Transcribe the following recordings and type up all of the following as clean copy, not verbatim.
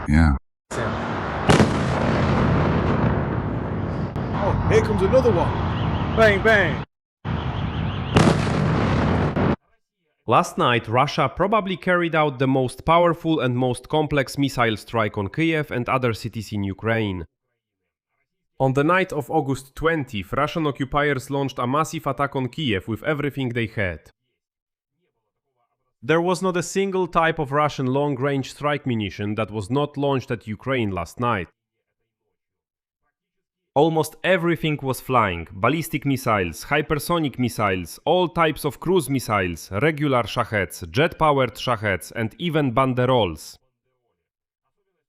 Yeah. Oh, here comes another one. Bang, bang. Last night, Russia probably carried out the most powerful and most complex missile strike on Kyiv and other cities in Ukraine. On the night of August 20th, Russian occupiers launched a massive attack on Kyiv with everything they had. There was not a single type of Russian long-range strike munition that was not launched at Ukraine last night. Almost everything was flying: ballistic missiles, hypersonic missiles, all types of cruise missiles, regular shaheds, jet-powered shaheds, and even banderols.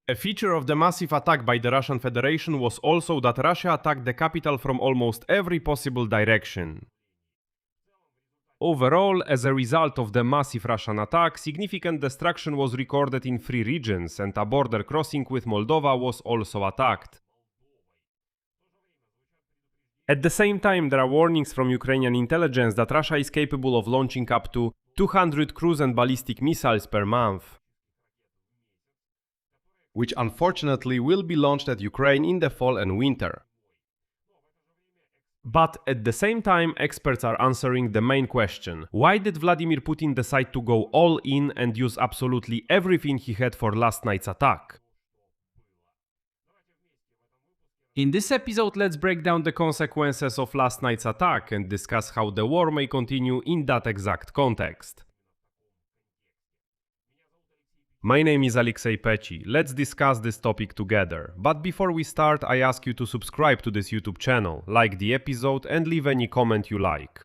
A feature of the massive attack by the Russian Federation was also that Russia attacked the capital from almost every possible direction. Overall, as a result of the massive Russian attack, significant destruction was recorded in 3 regions, and a border crossing with Moldova was also attacked. At the same time, there are warnings from Ukrainian intelligence that Russia is capable of launching up to 200 cruise and ballistic missiles per month, which unfortunately will be launched at Ukraine in the fall and winter. But at the same time, experts are answering the main question: why did Vladimir Putin decide to go all in and use absolutely everything he had for last night's attack? In this episode, let's break down the consequences of last night's attack and discuss how the war may continue in that exact context. My name is Alexei Peci. Let's discuss this topic together. But before we start, I ask you to subscribe to this YouTube channel, like the episode, and leave any comment you like.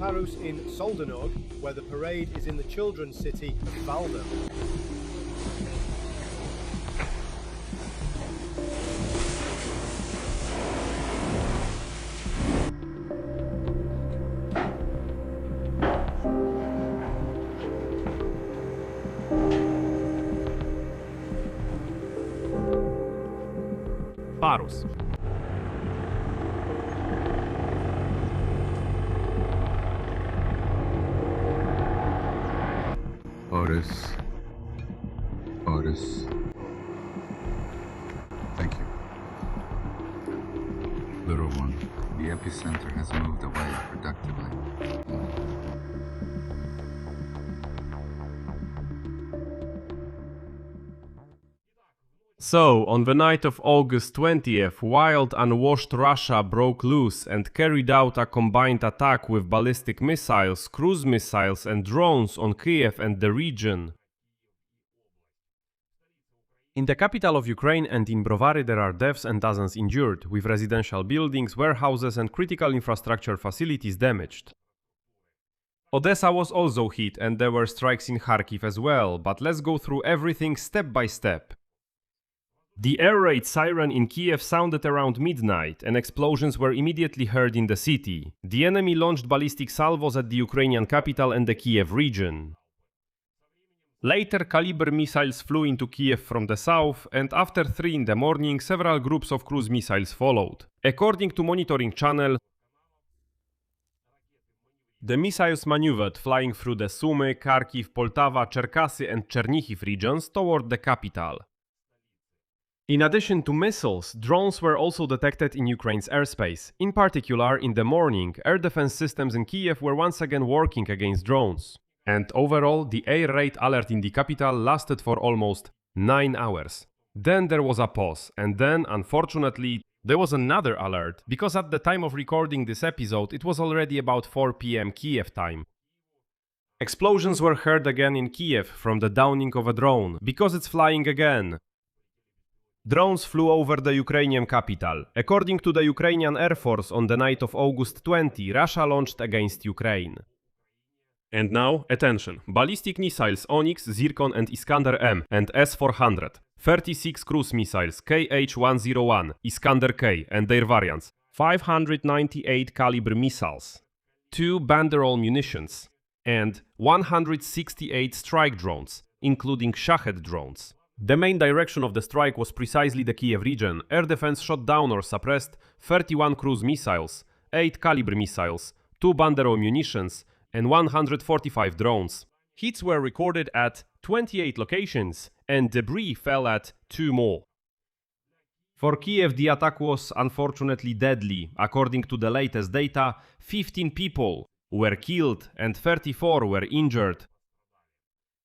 Parus in Soldanog, where the parade is in the children's city of Valda. Parus. Otis. Thank you. Little one, the epicenter has moved away productively. So, on the night of August 20th, wild, unwashed Russia broke loose and carried out a combined attack with ballistic missiles, cruise missiles, and drones on Kyiv and the region. In the capital of Ukraine and in Brovary there are deaths and dozens injured, with residential buildings, warehouses and critical infrastructure facilities damaged. Odessa was also hit and there were strikes in Kharkiv as well, but let's go through everything step by step. The air raid siren in Kyiv sounded around midnight and explosions were immediately heard in the city. The enemy launched ballistic salvos at the Ukrainian capital and the Kyiv region. Later, caliber missiles flew into Kyiv from the south, and after 3 in the morning, several groups of cruise missiles followed. According to monitoring channel, the missiles maneuvered, flying through the Sumy, Kharkiv, Poltava, Cherkasy and Chernihiv regions toward the capital. In addition to missiles, drones were also detected in Ukraine's airspace. In particular, in the morning, air defense systems in Kyiv were once again working against drones. And overall, the air raid alert in the capital lasted for almost 9 hours. Then there was a pause, and then, unfortunately, there was another alert, because at the time of recording this episode, it was already about 4 p.m. Kyiv time. Explosions were heard again in Kyiv from the downing of a drone, because it's flying again. Drones flew over the Ukrainian capital. According to the Ukrainian Air Force, on the night of August 20, Russia launched against Ukraine. And now, attention, ballistic missiles Onyx, Zircon and Iskander-M and S-400, 36 cruise missiles KH-101, Iskander-K and their variants, 598 caliber missiles, 2 banderol munitions, and 168 strike drones, including Shahed drones. The main direction of the strike was precisely the Kyiv region. Air defense shot down or suppressed 31 cruise missiles, 8 caliber missiles, 2 banderol munitions, and 145 drones. Hits were recorded at 28 locations, and debris fell at 2 more. For Kyiv, the attack was unfortunately deadly. According to the latest data, 15 people were killed and 34 were injured.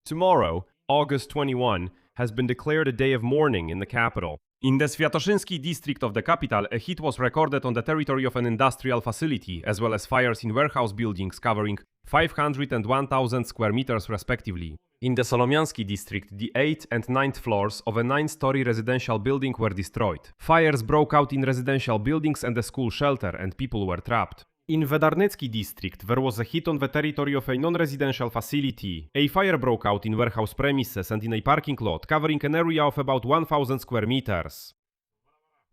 Tomorrow, August 21, has been declared a day of mourning in the capital. In the Sviatoshinsky district of the capital, a hit was recorded on the territory of an industrial facility, as well as fires in warehouse buildings covering 500 and 1,000 square meters respectively. In the Solomiansky district, the 8th and 9th floors of a 9-story residential building were destroyed. Fires broke out in residential buildings and a school shelter, and people were trapped. In Vedarnetsky district, there was a hit on the territory of a non-residential facility. A fire broke out in warehouse premises and in a parking lot, covering an area of about 1,000 square meters.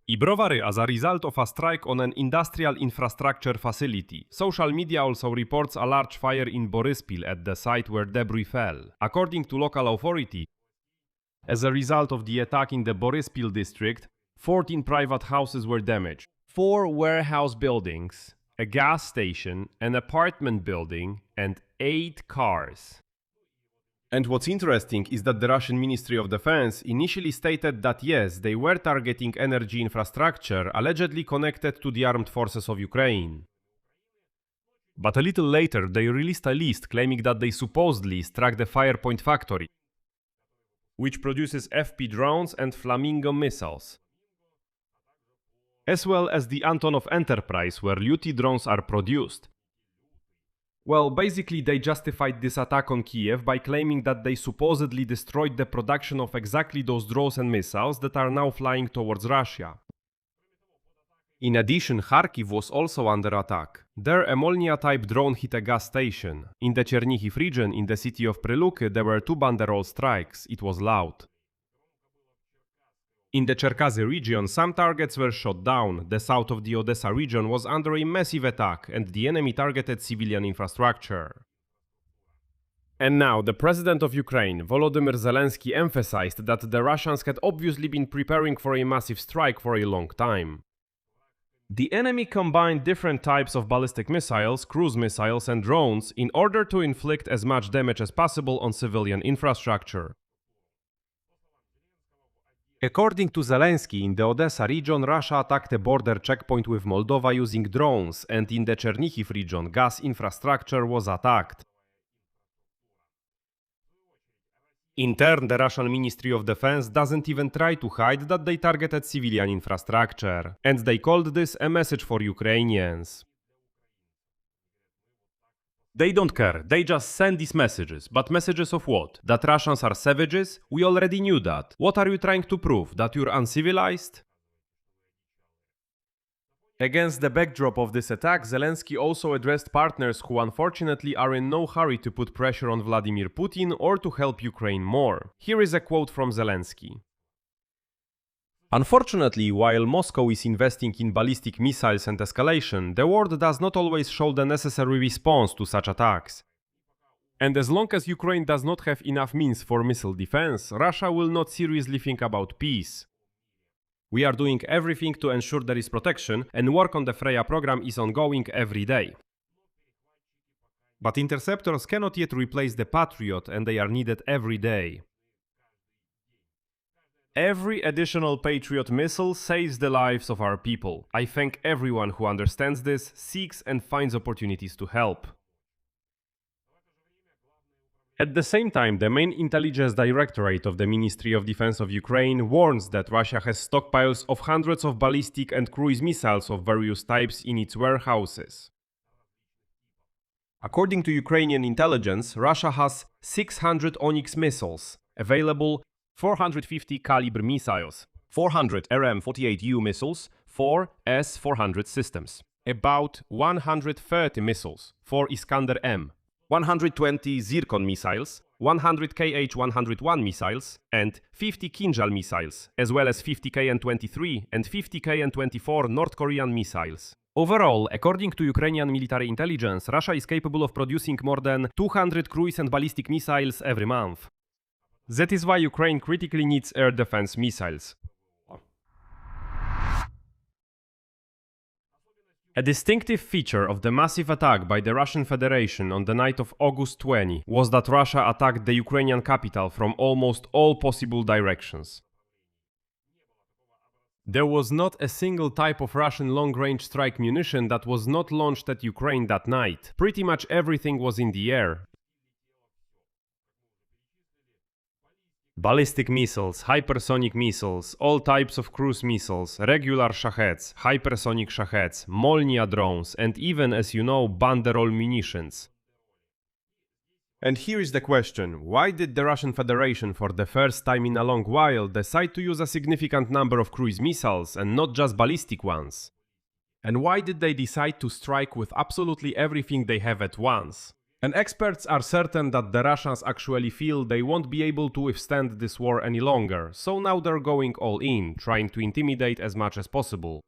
I Brovary as a result of a strike on an industrial infrastructure facility. Social media also reports a large fire in Boryspil at the site where debris fell. According to local authority, as a result of the attack in the Boryspil district, 14 private houses were damaged. 4 warehouse buildings, a gas station, an apartment building, and 8 cars. And what's interesting is that the Russian Ministry of Defense initially stated that yes, they were targeting energy infrastructure allegedly connected to the armed forces of Ukraine. But a little later they released a list claiming that they supposedly struck the Firepoint factory, which produces FP drones and Flamingo missiles, as well as the Antonov Enterprise, where Luty drones are produced. Well, basically they justified this attack on Kyiv by claiming that they supposedly destroyed the production of exactly those drones and missiles that are now flying towards Russia. In addition, Kharkiv was also under attack. There, a Molnia-type drone hit a gas station. In the Chernihiv region, in the city of Pryluky, there were 2 banderol strikes. It was loud. In the Cherkasy region, some targets were shot down. The south of the Odessa region was under a massive attack, and the enemy targeted civilian infrastructure. And now, the president of Ukraine, Volodymyr Zelensky, emphasized that the Russians had obviously been preparing for a massive strike for a long time. The enemy combined different types of ballistic missiles, cruise missiles, and drones in order to inflict as much damage as possible on civilian infrastructure. According to Zelensky, in the Odessa region, Russia attacked a border checkpoint with Moldova using drones, and in the Chernihiv region, gas infrastructure was attacked. In turn, the Russian Ministry of Defense doesn't even try to hide that they targeted civilian infrastructure, and they called this a message for Ukrainians. They don't care, they just send these messages. But messages of what? That Russians are savages? We already knew that. What are you trying to prove? That you're uncivilized? Against the backdrop of this attack, Zelensky also addressed partners who unfortunately are in no hurry to put pressure on Vladimir Putin or to help Ukraine more. Here is a quote from Zelensky. Unfortunately, while Moscow is investing in ballistic missiles and escalation, the world does not always show the necessary response to such attacks. And as long as Ukraine does not have enough means for missile defense, Russia will not seriously think about peace. We are doing everything to ensure there is protection, and work on the Freya program is ongoing every day. But interceptors cannot yet replace the Patriot, and they are needed every day. Every additional Patriot missile saves the lives of our people. I thank everyone who understands this, seeks and finds opportunities to help. At the same time, the main intelligence directorate of the Ministry of Defense of Ukraine warns that Russia has stockpiles of hundreds of ballistic and cruise missiles of various types in its warehouses. According to Ukrainian intelligence, Russia has 600 Onyx missiles available, 450 caliber missiles, 400 RM-48U missiles, 4 S-400 systems, about 130 missiles, 4 Iskander-M, 120 Zircon missiles, 100 Kh-101 missiles, and 50 Kinjal missiles, as well as 50 Kn-23 and 50 Kn-24 North Korean missiles. Overall, according to Ukrainian military intelligence, Russia is capable of producing more than 200 cruise and ballistic missiles every month. That is why Ukraine critically needs air defense missiles. A distinctive feature of the massive attack by the Russian Federation on the night of August 20 was that Russia attacked the Ukrainian capital from almost all possible directions. There was not a single type of Russian long-range strike munition that was not launched at Ukraine that night. Pretty much everything was in the air. Ballistic missiles, hypersonic missiles, all types of cruise missiles, regular Shaheds, hypersonic Shaheds, Molnia drones, and even, as you know, Banderol munitions. And here is the question: why did the Russian Federation for the first time in a long while decide to use a significant number of cruise missiles and not just ballistic ones? And why did they decide to strike with absolutely everything they have at once? And experts are certain that the Russians actually feel they won't be able to withstand this war any longer, so now they're going all in, trying to intimidate as much as possible,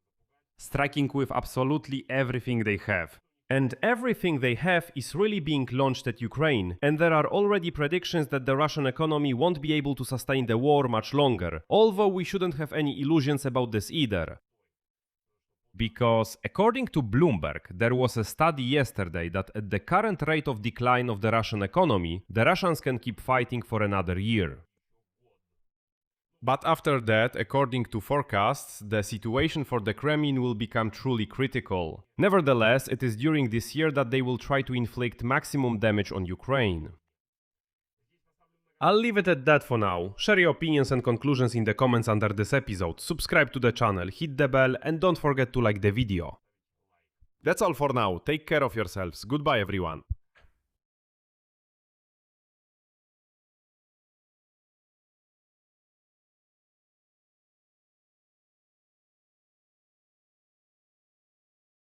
striking with absolutely everything they have. And everything they have is really being launched at Ukraine, and there are already predictions that the Russian economy won't be able to sustain the war much longer, although we shouldn't have any illusions about this either. Because, according to Bloomberg, there was a study yesterday that at the current rate of decline of the Russian economy, the Russians can keep fighting for another year. But after that, according to forecasts, the situation for the Kremlin will become truly critical. Nevertheless, it is during this year that they will try to inflict maximum damage on Ukraine. I'll leave it at that for now. Share your opinions and conclusions in the comments under this episode, subscribe to the channel, hit the bell, and don't forget to like the video. That's all for now. Take care of yourselves. Goodbye, everyone.